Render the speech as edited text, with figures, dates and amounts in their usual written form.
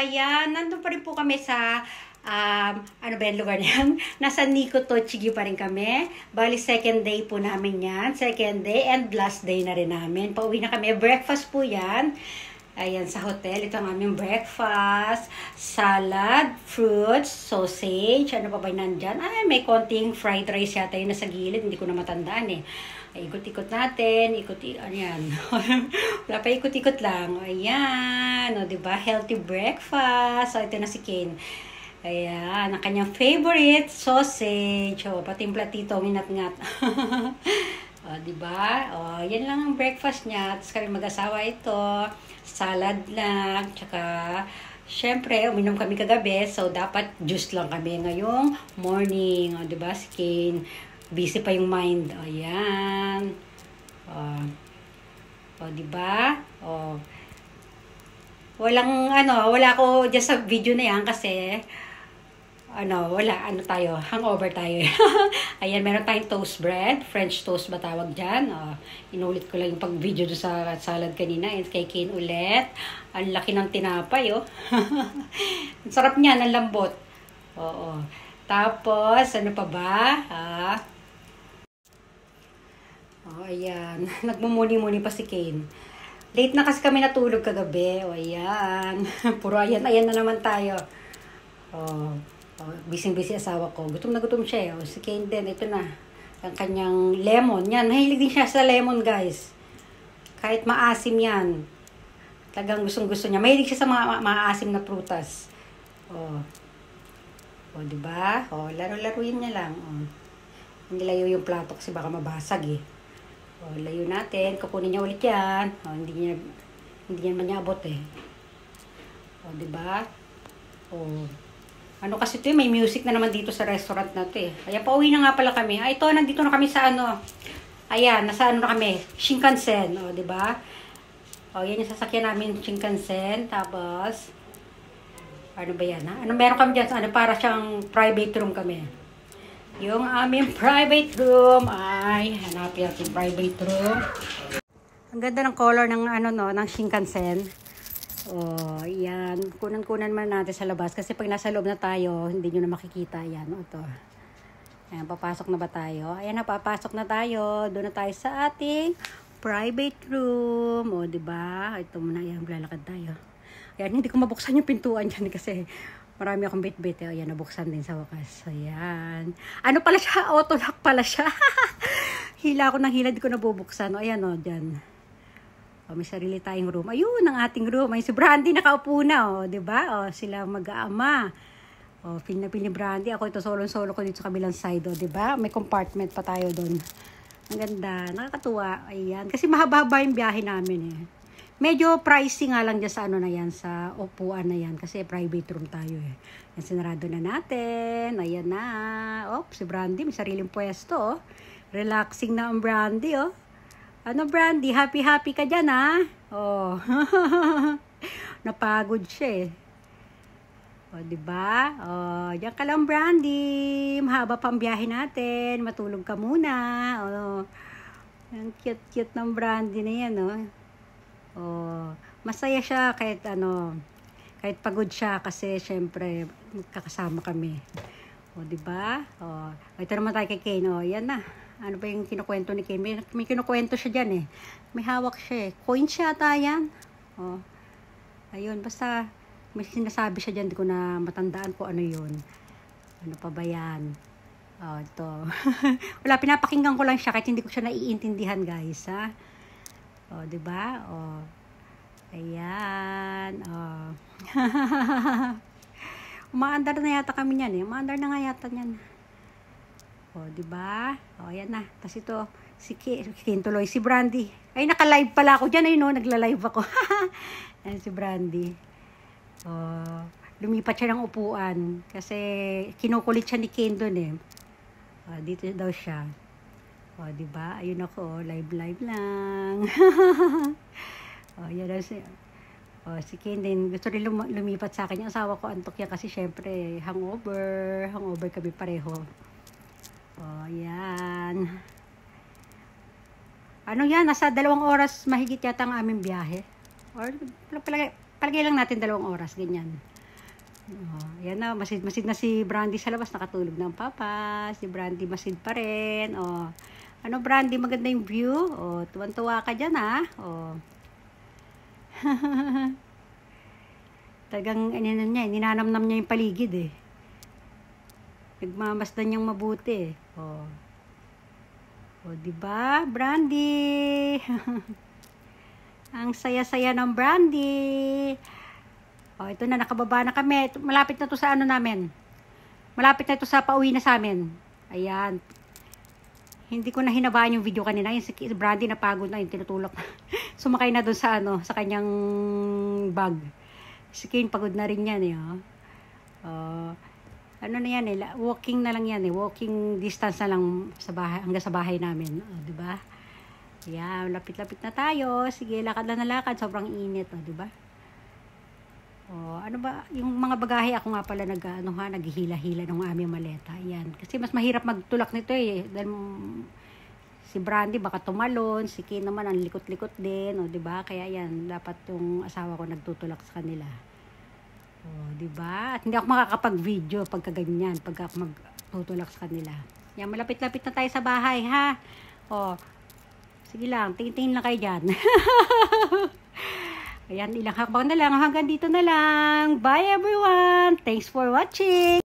ayan, nandun pa rin po kami sa, ano ba yung lugar niyan? Nasa Nico Tochigi pa rin kami. Bali, second day po namin yan. Second day and last day na rin namin. Pauwi na kami. Breakfast po yan. Ayan, sa hotel. Ito ang aming breakfast. Salad, fruits, sausage. Ano pa ba nandyan? Ay, may konting fried rice yata yun nasa gilid. Hindi ko na matandaan eh. Ay, ikot-ikot natin. Ayan. Wala pa, ikot-ikot lang. Ayan. O, diba? Healthy breakfast. So, ito na si Kane. Ayan. Ang kanyang favorite sausage. O, pati yung platito, minat-ngat. O, diba? O, yan lang ang breakfast niya. Tapos kami mag-asawa ito. Salad lang. Tsaka, syempre, uminom kami kagabi. So, dapat juice lang kami ngayong morning. O, diba? Si Kane. Busy pa yung mind. O, yan. O, diba? O. Wala ako dyan sa video na yan kasi, hangover tayo. Ayan, meron tayong toast bread. French toast ba tawag dyan? Inulit ko lang yung pag-video doon sa salad kanina. And kay Kane ulit. Ang laki ng tinapay, oh. Ang sarap niya, ang lambot. Oo. Tapos, ano pa ba? Ayan. Nagmumuni-muni pa si Kane. Late na kasi kami natulog kagabi. Ayan. Puro ayan na naman tayo. Busy-busy asawa ko. Gutom na gutom siya. Si Kane din, ito na. Ang kanyang lemon. Yan, mahilig din siya sa lemon, guys. Kahit maasim yan. Talagang gustong-gusto niya. Mahilig siya sa mga maasim na prutas. Diba? Laro-laruin niya lang. Hindi layo yung plato kasi baka mabasag eh. Layo natin. Kukunin niya ulit yan. Hindi naman niya abot eh. Diba? Ano kasi ito may music na naman dito sa restaurant na ito eh. Kaya pauwi na nga pala kami. Ito, nandito na kami sa Ayan, nasa na kami. Shinkansen. Diba? Yan yung sasakyan namin, Shinkansen. Tapos, ano ba yan ha? Meron kami dyan? Para siyang private room kami. Yung aming private room ay, hanapin natin private room. Ang ganda ng color ng ng Shinkansen. Yan. Kunan-kunan man natin sa labas. Kasi pag nasa loob na tayo, hindi nyo na makikita. Yan. Ito. Ayan, papasok na ba tayo? Ayan na, papasok na tayo. Doon na tayo sa ating private room. Diba? Ito muna. Ayan, lalakad tayo. Ayan, hindi ko mabuksan yung pintuan dyan kasi marami akong bit-bit. Ayan, nabuksan din sa wakas. Ayan. Ano pala siya? Auto-lock pala siya. Hila ako ng hila, di ko nabubuksan. Ayan dyan. May sarili tayong room. Ayun, ang ating room. Ay, si Brandy nakaupo na, diba? Sila mag-aama. Feel na feel ni Brandy. Ako ito, solo-solo ko dito sa kabilang side, diba? May compartment pa tayo doon. Ang ganda. Nakakatuwa. Ayan. Kasi mahaba-haba yung biyahe namin, eh. Medyo pricey nga lang dyan sa na yan, sa upuan na yan. Kasi private room tayo, eh. Yan, sinarado na natin. Ayan na. Si Brandy, may sariling pwesto, Relaxing na ang Brandy, Brandy, happy-happy ka dyan, ha? Napagod siya, eh. Diba? Diyan ka lang, Brandy. Mahaba pang biyahe natin. Matulog ka muna. Ang cute-cute ng Brandy na yan, masaya siya kahit kahit pagod siya kasi syempre magkakasama kami. Diba? Ito naman tayo kay Kane. Yan na. Ano ba yung kinukwento ni Kane? May kinukwento siya dyan eh. May hawak siya eh. Coin siya ata yan. Ayun, basta may sinasabi siya dyan. Di ko na matandaan ko ano yun. Ano pa ba yan? Ito. Wala, pinapakinggan ko lang siya kahit hindi ko siya naiintindihan, guys, ha? Diba? Ayan. Umaandar na yata kami niyan eh. Umaandar na nga yata niyan. Diba? Ayan na. Tapos ito, si Kane tuloy. Si Brandy. Ay, naka-live pala ako dyan. Nagla-live ako. Ayan si Brandy. Lumipat siya ng upuan. Kasi kinukulit siya ni Kane dun eh. Dito daw siya. Diba? Ayun ako. Live lang. Yan na siya. Si Kane din, gusto rin lumipat sa akin. Yung asawa ko, antok yan kasi syempre, hangover kami pareho. Yan. Ano yan, nasa 2 oras mahigit yata ang aming biyahe. Or, palagay lang natin 2 oras, ganyan. Yan na, masid na si Brandy sa labas, nakatulog ng papa. Si Brandy masid pa rin. Ano Brandy, maganda yung view? Tuwan-tuwa ka dyan ha. Talagang ninanamnam niya yung paligid eh. Nagmamasdan niyang mabuti. Diba, Brandy? Ang saya-saya ng Brandy. Ito na, nakababa na kami. Malapit na to sa ano namin. Malapit na to sa pauwi na sa amin. Ayan. Hindi ko na hinabaan yung video kanina. Yung si Brandy napagod na, yung tinutulak. Sumakay na doon sa ano, sa kanyang bag. Si Kane pagod na rin yan eh. Ano na yan eh, walking na lang yan eh. Walking distance na lang sa bahay, hanggang sa bahay namin. Diba? Ayan, lapit-lapit na tayo. Sige, lakad na lakad. Sobrang init. Diba? Ano ba, yung mga bagahe ako nga pala naghihila-hila ng aming maleta. Ayan. Kasi mas mahirap magtulak nito eh. Dahil si Brandy baka tumalon, si Kane naman ang likot-likot din, diba? Kaya yan, dapat yung asawa ko nagtutulak sa kanila. Diba? At hindi ako makakapag-video pagka ganyan, pagka ako magtutulak sa kanila. Yan, malapit-lapit na tayo sa bahay, ha? Sige lang, tingin-tingin lang kayo dyan. Ayan, ilang hakbang na lang. Hanggang dito na lang. Bye everyone. Thanks for watching.